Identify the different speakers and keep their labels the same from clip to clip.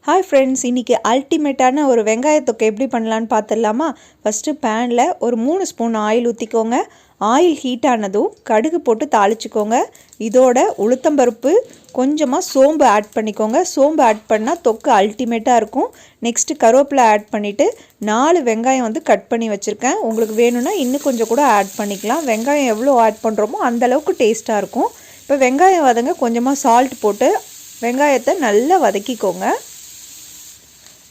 Speaker 1: Hi friends, இன்றைக்கி அல்டிமேட்டான ஒரு வெங்காய தொக்கை எப்படி பண்ணலான்னு பார்த்துடலாமா? ஃபஸ்ட்டு பேனில் ஒரு 3 ஸ்பூன் ஆயில் ஊற்றிக்கோங்க. ஆயில் ஹீட் ஆனதும் கடுகு போட்டு தாளிச்சிக்கோங்க. இதோட உளுத்தம்பருப்பு, கொஞ்சமாக சோம்பு ஆட் பண்ணிக்கோங்க. சோம்பு ஆட் பண்ணால் தொக்கு அல்டிமேட்டாக இருக்கும். நெக்ஸ்ட்டு கருவேப்பிலை ஆட் பண்ணிவிட்டு 4 வெங்காயம் கட் பண்ணி வச்சுருக்கேன். உங்களுக்கு வேணும்னா இன்னும் கொஞ்சம் கூட ஆட் பண்ணிக்கலாம். வெங்காயம் எவ்வளோ ஆட் பண்ணுறோமோ அந்தளவுக்கு டேஸ்ட்டாக இருக்கும். இப்போ வெங்காயம் வதங்க கொஞ்சமாக சால்ட் போட்டு வெங்காயத்தை நல்லா வதக்கிக்கோங்க.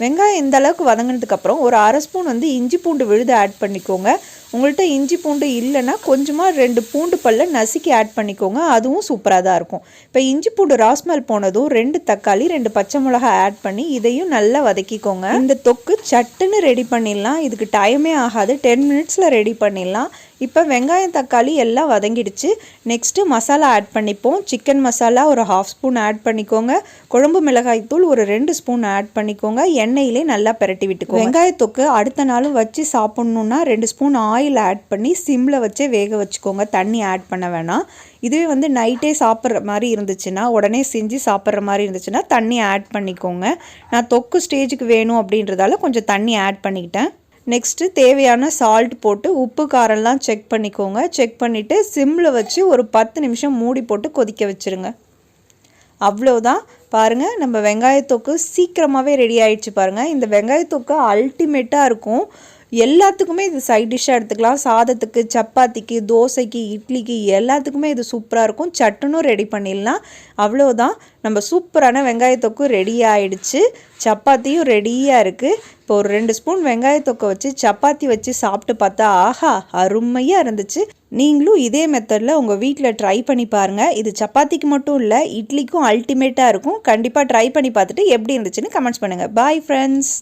Speaker 1: வெங்காயம் இந்த அளவுக்கு வதங்கினதுக்கப்புறம் ஒரு அரை ஸ்பூன் இஞ்சி பூண்டு விழுது ஆட் பண்ணிக்கோங்க. உங்கள்கிட்ட இஞ்சி பூண்டு இல்லைன்னா கொஞ்சமாக 2 பூண்டு பல்ல நசுக்கி ஆட் பண்ணிக்கோங்க. அதுவும் சூப்பராக தான் இருக்கும். இப்போ இஞ்சி பூண்டு ராஸ்மல் போனதும் 2 தக்காளி 2 பச்சை மிளகாய் ஆட் பண்ணி இதையும் நல்லா வதக்கிக்கோங்க. இந்த தொக்கு சட்டுன்னு ரெடி பண்ணிடலாம். இதுக்கு டைமே ஆகாது, 10 மினிட்ஸில் ரெடி பண்ணிடலாம். இப்போ வெங்காயம் தக்காளி எல்லாம் வதங்கிடுச்சு. நெக்ஸ்ட்டு மசாலா ஆட் பண்ணிப்போம். சிக்கன் மசாலா ஒரு 1/2 ஸ்பூன் ஆட் பண்ணிக்கோங்க. குழம்பு மிளகாய் தூள் ஒரு 2 ஸ்பூன் ஆட் பண்ணிக்கோங்க. எண்ணெயிலே நல்லா பிரட்டி விட்டுக்கோங்க. வெங்காயத்தொக்கு அடுத்த நாளும் வச்சு சாப்பிட்ணுன்னா 2 ஸ்பூன் ஆயில் ஆட் பண்ணி சிம்மில் வச்சே வேக வச்சுக்கோங்க. தண்ணி ஆட் பண்ண வேணாம். இதுவே நைட்டே சாப்பிட்ற மாதிரி இருந்துச்சுன்னா, உடனே செஞ்சு சாப்பிட்ற மாதிரி இருந்துச்சுன்னா தண்ணி ஆட் பண்ணிக்கோங்க. நான் தொக்கு ஸ்டேஜுக்கு வேணும் அப்படின்றதால கொஞ்சம் தண்ணி ஆட் பண்ணிக்கிட்டேன். நெக்ஸ்ட்டு தேவையான சால்ட் போட்டு உப்பு காரம்லாம் செக் பண்ணிக்கோங்க. செக் பண்ணிவிட்டு சிம்மில் வச்சு ஒரு 10 நிமிஷம் மூடி போட்டு கொதிக்க வச்சுருங்க. அவ்வளோதான். பாருங்கள், நம்ம வெங்காயத்தொக்கு சீக்கிரமாகவே ரெடி ஆகிடுச்சு. பாருங்கள், இந்த வெங்காயத்தொக்கு அல்டிமேட்டாக இருக்கும். எல்லாத்துக்குமே இது சைட் டிஷ்ஷாக எடுத்துக்கலாம். சாதத்துக்கு, சப்பாத்திக்கு, தோசைக்கு, இட்லிக்கு எல்லாத்துக்குமே இது சூப்பராக இருக்கும். சட்டுன்னு ரெடி பண்ணிடலாம். அவ்வளோதான், நம்ம சூப்பரான வெங்காயத்தொக்கு ரெடி ஆகிடுச்சு. சப்பாத்தியும் ரெடியாக இருக்குது. இப்போ ஒரு 2 ஸ்பூன் வெங்காயத்தொக்கை வச்சு சப்பாத்தி வச்சு சாப்பிட்டு பார்த்தா ஆஹா அருமையாக இருந்துச்சு. நீங்களும் இதே மெத்தடில் உங்கள் வீட்டில் ட்ரை பண்ணி பாருங்கள். இது சப்பாத்திக்கு மட்டும் இல்லை, இட்லிக்கும் அல்டிமேட்டாக இருக்கும். கண்டிப்பாக ட்ரை பண்ணி பார்த்துட்டு எப்படி இருந்துச்சுன்னு கமெண்ட்ஸ் பண்ணுங்கள். Bye friends.